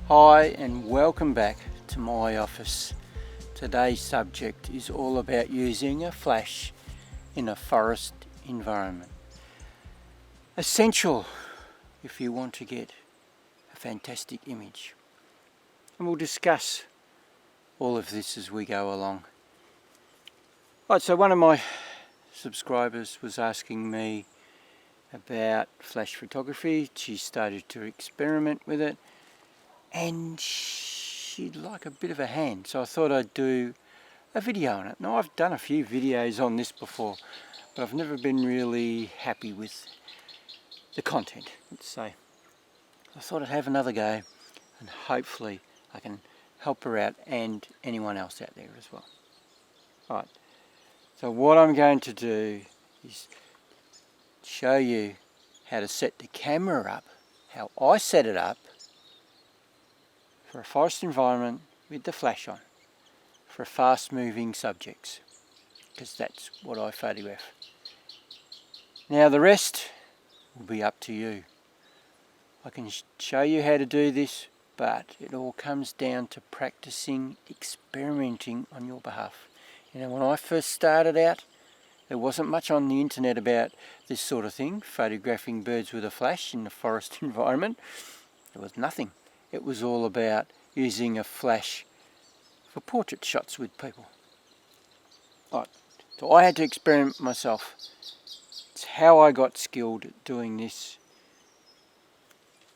Hi and welcome back to my office. Today's subject is all about using a flash in a forest environment. Essential if you want to get a fantastic image. And we'll discuss all of this as we go along. Right, so one of my subscribers was asking me about flash photography. She started to experiment with it and she'd like a bit of a hand, so I thought I'd do a video on it. Now, I've done a few videos on this before, but I've never been really happy with the content, let's say. I thought I'd have another go and hopefully I can help her out and anyone else out there as well. Right, so what I'm going to do is show you how to set the camera up, how I set it up for a forest environment with the flash on, for fast moving subjects, because that's what I photograph. Now the rest will be up to you. I can show you how to do this, but it all comes down to practicing, experimenting on your behalf. You know, when I first started out, there wasn't much on the internet about this sort of thing, photographing birds with a flash in a forest environment. There was nothing. It was all about using a flash for portrait shots with people. Right. So I had to experiment myself. It's how I got skilled at doing this.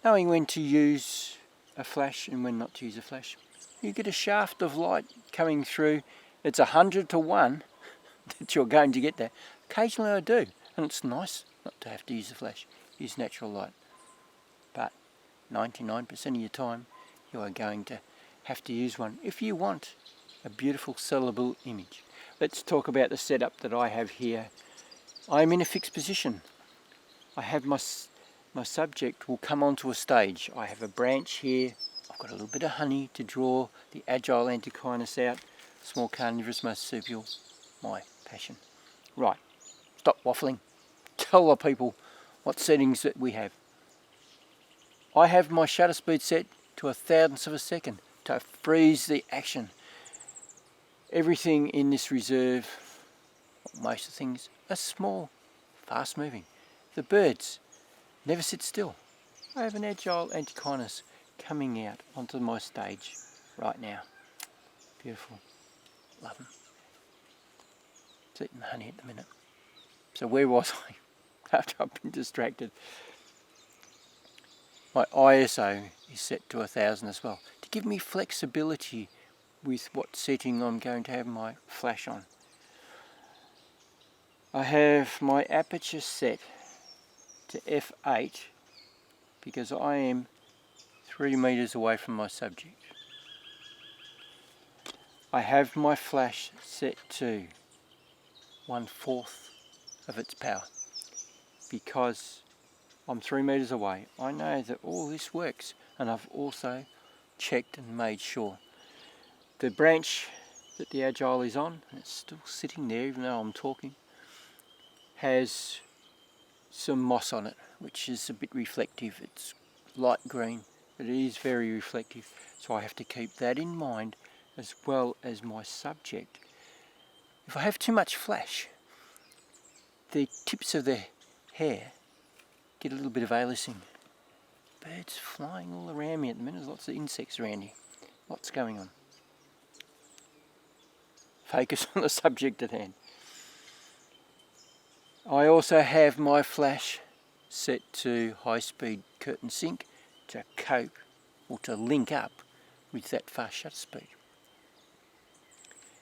Knowing when to use a flash and when not to use a flash. You get a shaft of light coming through. It's 100 to 1 that you're going to get there. Occasionally I do, and it's nice not to have to use a flash. Use natural light. But 99% of your time you are going to have to use one if you want a beautiful sellable image. Let's talk about the setup that I have here. I'm in a fixed position. I have my subject will come onto a stage. I have a branch here. I've got a little bit of honey to draw the agile antechinus out. Small carnivorous marsupial, my passion. Right, stop waffling. Tell the people what settings that we have. I have my shutter speed set to 1/1000th of a second to freeze the action. Everything in this reserve, most of the things, are small, fast moving. The birds never sit still. I have an agile antechinus coming out onto my stage right now. Beautiful. Love them. It's eating the honey at the minute. So where was I after I've been distracted? My ISO is set to 1,000 as well, to give me flexibility with what setting I'm going to have my flash on. I have my aperture set to f8 because I am 3 meters away from my subject. I have my flash set to 1/4 of its power because I'm 3 meters away. I know that all this works, and I've also checked and made sure. The branch that the agile is on, and it's still sitting there even though I'm talking, has some moss on it, which is a bit reflective. It's light green, but it is very reflective, so I have to keep that in mind as well as my subject. If I have too much flash, the tips of the hair get a little bit of aliasing. Birds flying all around me at the minute. There's lots of insects around here. Lots going on. Focus on the subject at hand. I also have my flash set to high speed curtain sync to cope or to link up with that fast shutter speed.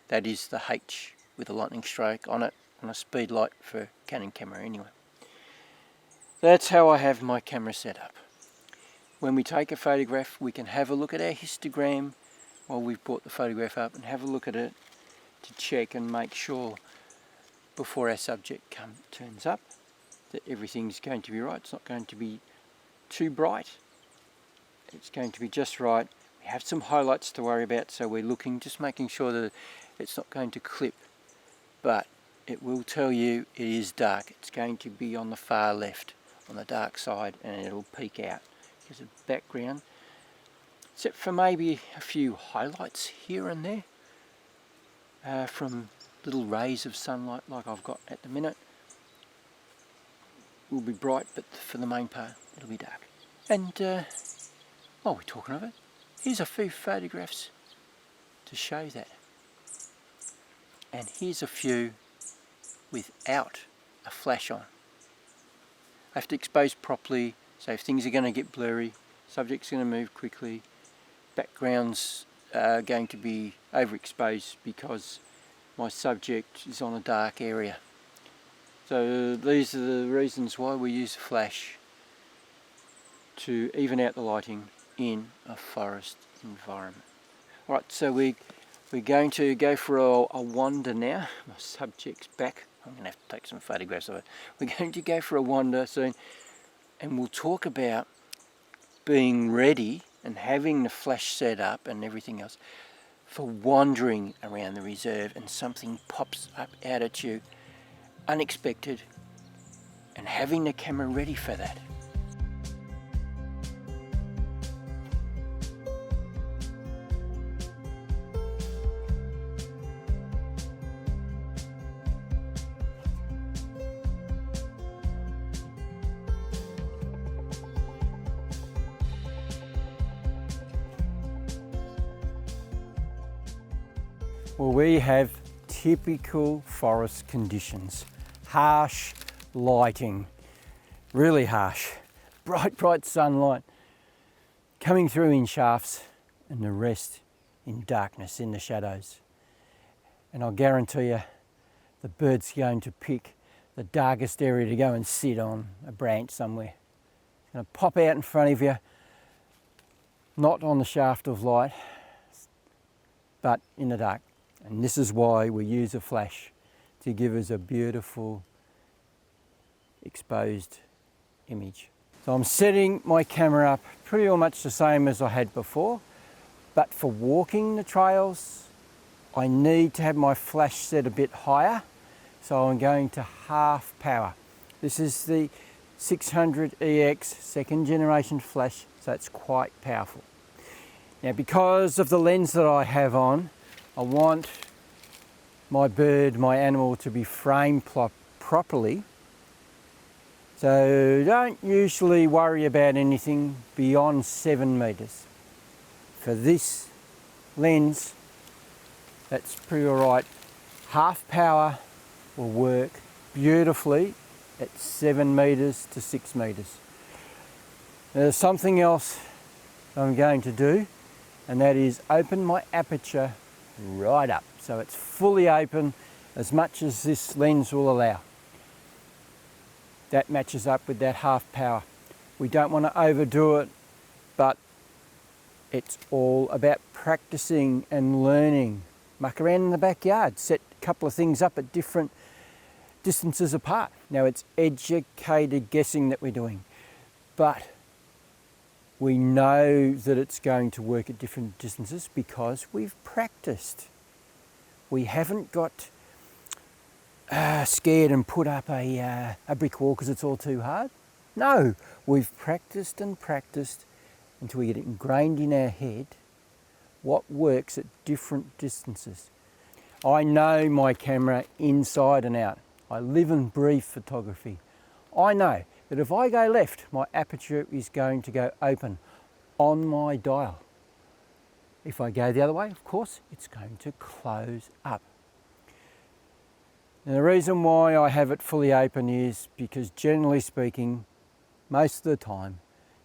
That is the H with a lightning stroke on it, on a speed light for Canon camera anyway. That's how I have my camera set up. When we take a photograph, we can have a look at our histogram while we've brought the photograph up and have a look at it to check and make sure before our subject turns up that everything's going to be right. It's not going to be too bright. It's going to be just right. We have some highlights to worry about, so we're looking, just making sure that it's not going to clip, but it will tell you it is dark. It's going to be on the far left, on the dark side, and it'll peek out. There's a background. except for maybe a few highlights here and there from little rays of sunlight like I've got at the minute. Will be bright, but for the main part it'll be dark. And while we're talking of it, here's a few photographs to show that. And here's a few without a flash on. I have to expose properly, so if things are going to get blurry, subject's going to move quickly, backgrounds are going to be overexposed because my subject is on a dark area. So these are the reasons why we use a flash, to even out the lighting in a forest environment. Alright, so we're going to go for a wander now. My subject's back. I'm going to have to take some photographs of it. We're going to go for a wander soon, and we'll talk about being ready and having the flash set up and everything else for wandering around the reserve and something pops up out at you unexpected, and having the camera ready for that. Well, we have typical forest conditions. Harsh lighting, really harsh. Bright sunlight coming through in shafts, and the rest in darkness, in the shadows. And I'll guarantee you the bird's going to pick the darkest area to go and sit on a branch somewhere. It's going to pop out in front of you, not on the shaft of light, but in the dark. And this is why we use a flash, to give us a beautiful exposed image. So I'm setting my camera up pretty much the same as I had before, but for walking the trails I need to have my flash set a bit higher, so I'm going to half power. This is the 600EX second generation flash, so it's quite powerful. Now, because of the lens that I have on, I want my bird, my animal, to be framed properly. So don't usually worry about anything beyond 7 meters. For this lens, that's pretty alright. Half power will work beautifully at 7 meters to 6 meters. There's something else I'm going to do, and that is open my aperture right up, so it's fully open as much as this lens will allow. That matches up with that half power. We don't want to overdo it, but it's all about practicing and learning. Muck around in the backyard, set a couple of things up at different distances apart. Now, it's educated guessing that we're doing, but we know that it's going to work at different distances because we've practiced. We haven't got scared and put up a brick wall because it's all too hard. No, we've practiced and practiced until we get it ingrained in our head what works at different distances. I know my camera inside and out. I live and breathe photography. I know that if I go left, my aperture is going to go open on my dial. If I go the other way, of course, it's going to close up. And the reason why I have it fully open is because, generally speaking, most of the time,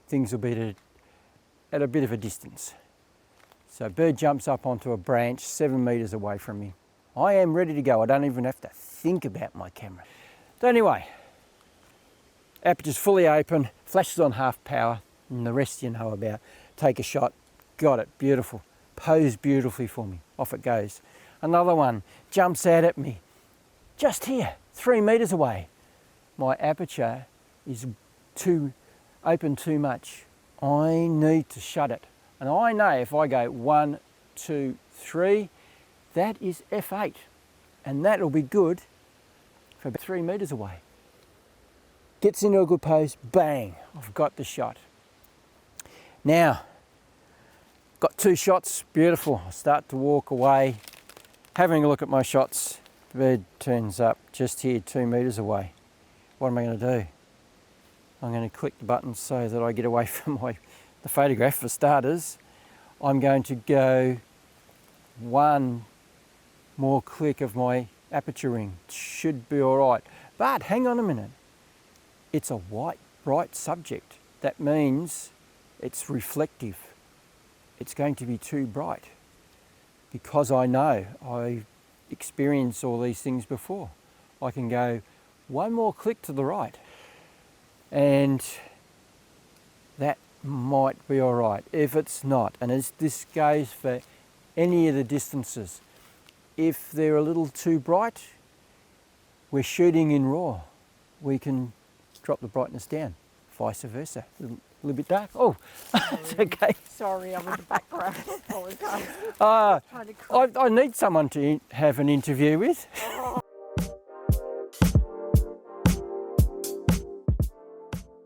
things will be at a bit of a distance. So a bird jumps up onto a branch 7 meters away from me. I am ready to go. I don't even have to think about my camera. But anyway, aperture's fully open, flash is on half power, and the rest you know about. Take a shot, got it, beautiful. Pose beautifully for me, off it goes. Another one jumps out at me, just here, 3 meters away. My aperture is open too much. I need to shut it. And I know if I go 1, 2, 3, that is f8. And that'll be good for about 3 meters away. Gets into a good pose, bang, I've got the shot. Now, Got 2 shots, beautiful. I start to walk away, having a look at my shots. The bird turns up just here 2 metres away. What am I going to do? I'm going to click the button so that I get away from the photograph for starters. I'm going to go 1 more click of my aperture ring. Should be all right. But hang on a minute. It's a white, bright subject. That means it's reflective. It's going to be too bright because I know I experienced all these things before. I can go 1 more click to the right and that might be all right. If it's not, and as this goes for any of the distances, if they're a little too bright, we're shooting in RAW. We can drop the brightness down, vice versa. A little bit dark. Oh, it's okay. Sorry, I'm in the background. I need someone to have an interview with.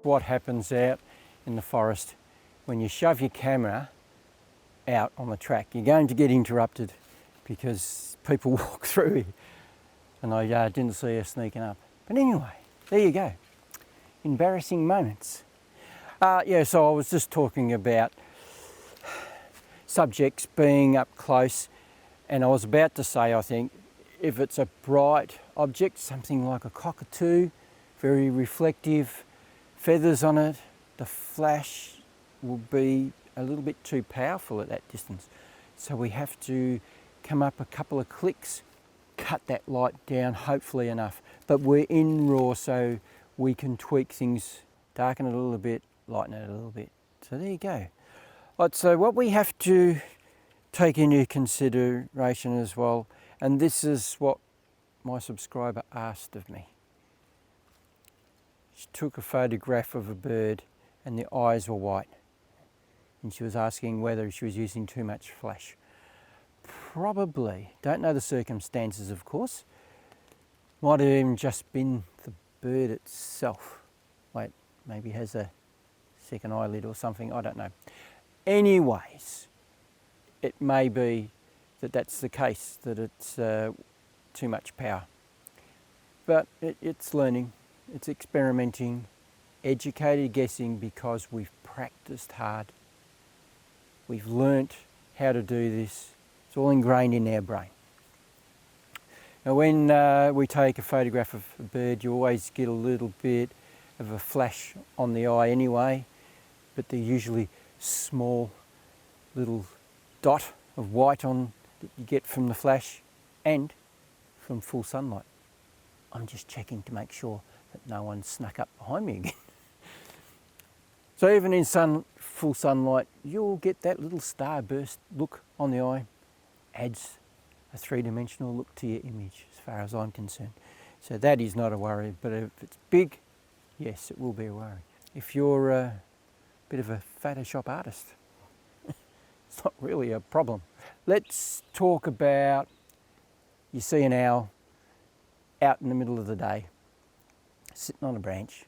What happens out in the forest when you shove your camera out on the track? You're going to get interrupted because people walk through here, and I didn't see her sneaking up. But anyway, there you go. Embarrassing moments. So I was just talking about subjects being up close, and I was about to say, I think, if it's a bright object, something like a cockatoo, very reflective, feathers on it, the flash will be a little bit too powerful at that distance. So we have to come up a couple of clicks, cut that light down, hopefully enough. But we're in RAW, so we can tweak things, darken it a little bit, lighten it a little bit. So there you go. Right, so what we have to take into consideration as well, and this is what my subscriber asked of me. She took a photograph of a bird and the eyes were white, and she was asking whether she was using too much flash. Probably, don't know the circumstances of course, might have even just been the bird itself. Wait, maybe has a second eyelid or something, I don't know. Anyways, it may be that that's the case, that it's too much power. But it's learning, it's experimenting, educated guessing, because we've practiced hard. We've learnt how to do this. It's all ingrained in our brain. Now when we take a photograph of a bird, you always get a little bit of a flash on the eye anyway, but they're usually small little dot of white on that you get from the flash and from full sunlight. I'm just checking to make sure that no one snuck up behind me again. So even in full sunlight, you'll get that little starburst look on the eye. Adds a 3-dimensional look to your image as far as I'm concerned. So that is not a worry, but if it's big, yes, it will be a worry. If you're a bit of a Photoshop artist, it's not really a problem. Let's talk about, you see an owl out in the middle of the day, sitting on a branch,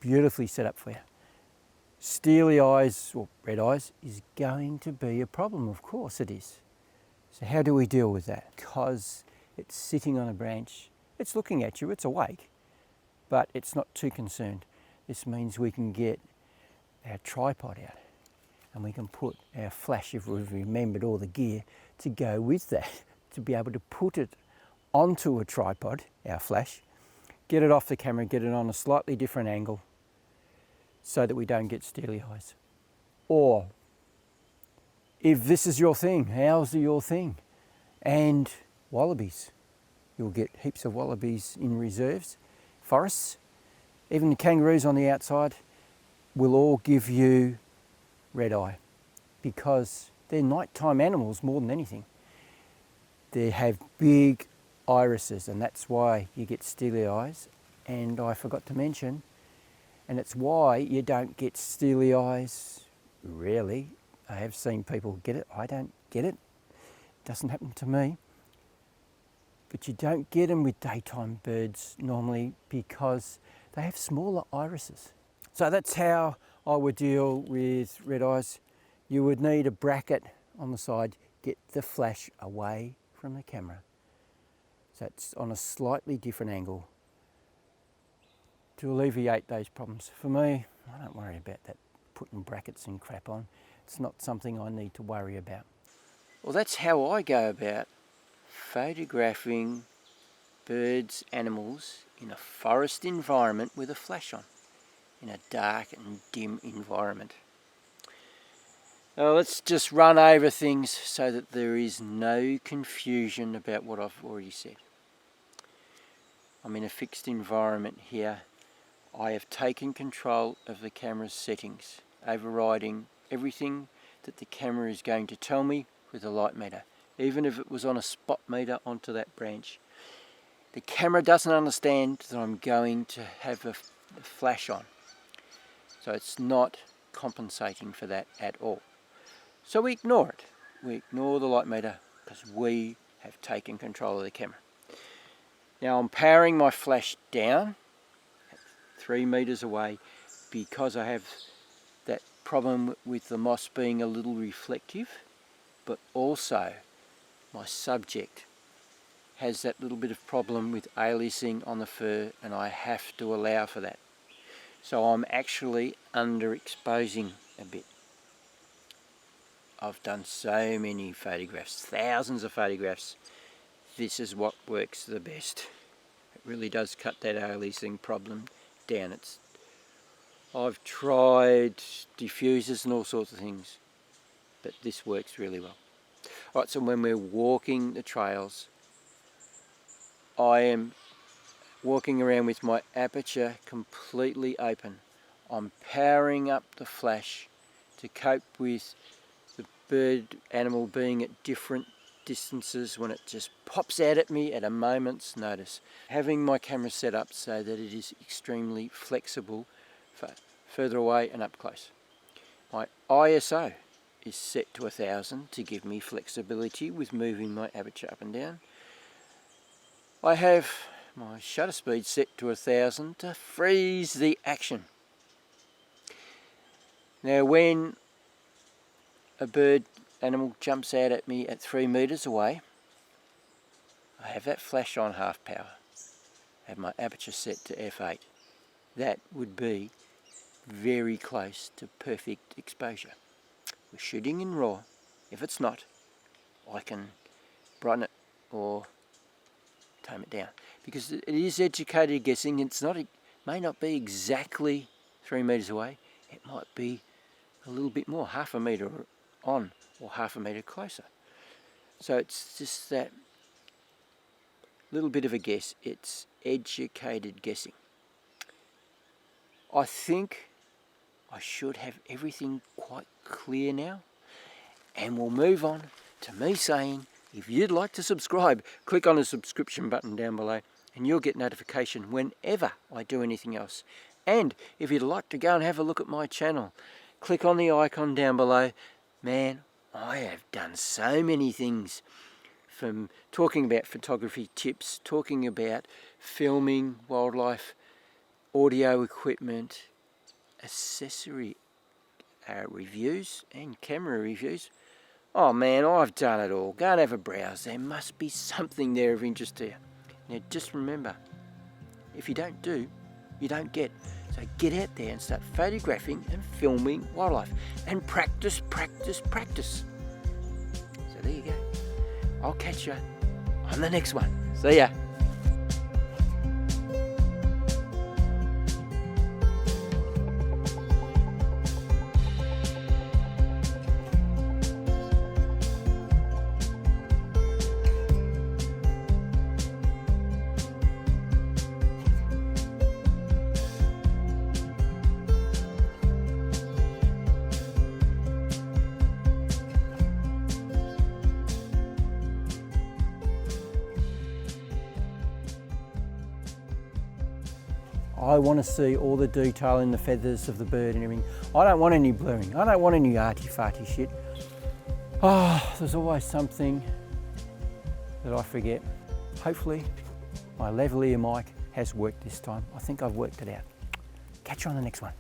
beautifully set up for you. Steely eyes, or red eyes, is going to be a problem, of course it is. So how do we deal with that? Because it's sitting on a branch, it's looking at you, it's awake, but it's not too concerned. This means we can get our tripod out and we can put our flash, if we've remembered all the gear, to go with that, to be able to put it onto a tripod, our flash, get it off the camera, get it on a slightly different angle so that we don't get steely eyes. Or if this is your thing, owls are your thing, and wallabies. You'll get heaps of wallabies in reserves, forests, even the kangaroos on the outside will all give you red eye because they're nighttime animals more than anything. They have big irises, and that's why you get steely eyes. And I forgot to mention, and it's why you don't get steely eyes rarely. I have seen people get it, I don't get it. It doesn't happen to me. But you don't get them with daytime birds normally because they have smaller irises. So that's how I would deal with red eyes. you would need a bracket on the side, get the flash away from the camera. So it's on a slightly different angle to alleviate those problems. For me, I don't worry about that, putting brackets and crap on. It's not something I need to worry about. Well, that's how I go about photographing birds, animals in a forest environment with a flash on, in a dark and dim environment. Now let's just run over things so that there is no confusion about what I've already said. I'm in a fixed environment here. I have taken control of the camera's settings, overriding everything that the camera is going to tell me with the light meter. Even if it was on a spot meter onto that branch, the camera doesn't understand that I'm going to have a flash on. So it's not compensating for that at all. So we ignore it. We ignore the light meter because we have taken control of the camera. Now I'm powering my flash down at 3 meters away because I have that problem with the moss being a little reflective, but also my subject has that little bit of problem with aliasing on the fur, and I have to allow for that. So I'm actually underexposing a bit. I've done so many photographs, thousands of photographs. This is what works the best. It really does cut that aliasing problem down. I've tried diffusers and all sorts of things, but this works really well. Right, so when we're walking the trails, I am walking around with my aperture completely open. I'm powering up the flash to cope with the bird animal being at different distances when it just pops out at me at a moment's notice. Having my camera set up so that it is extremely flexible for further away and up close. My ISO is set to 1000 to give me flexibility with moving my aperture up and down. I have my shutter speed set to 1000 to freeze the action. Now when a bird animal jumps out at me at 3 meters away, I have that flash on half power. I have my aperture set to f8. That would be very close to perfect exposure. We're shooting in RAW. If it's not, I can brighten it or tame it down, because it is educated guessing. It may not be exactly 3 meters away. It might be a little bit more, half a meter on or half a meter closer. So it's just that little bit of a guess. It's educated guessing. I think I should have everything quite clear now, and we'll move on to me saying, if you'd like to subscribe, click on the subscription button down below and you'll get notification whenever I do anything else. And if you'd like to go and have a look at my channel, click on the icon down below. Man, I have done so many things, from talking about photography tips, talking about filming wildlife, audio equipment, accessory reviews and camera reviews. Oh man, I've done it all. Go and have a browse. There must be something there of interest to you. Now just remember, if you don't do, you don't get. So get out there and start photographing and filming wildlife. And practice, practice, practice. So there you go. I'll catch you on the next one. See ya. I want to see all the detail in the feathers of the bird and everything. I don't want any blurring. I don't want any arty-farty shit. Oh, there's always something that I forget. Hopefully my lavalier mic has worked this time. I think I've worked it out. Catch you on the next one.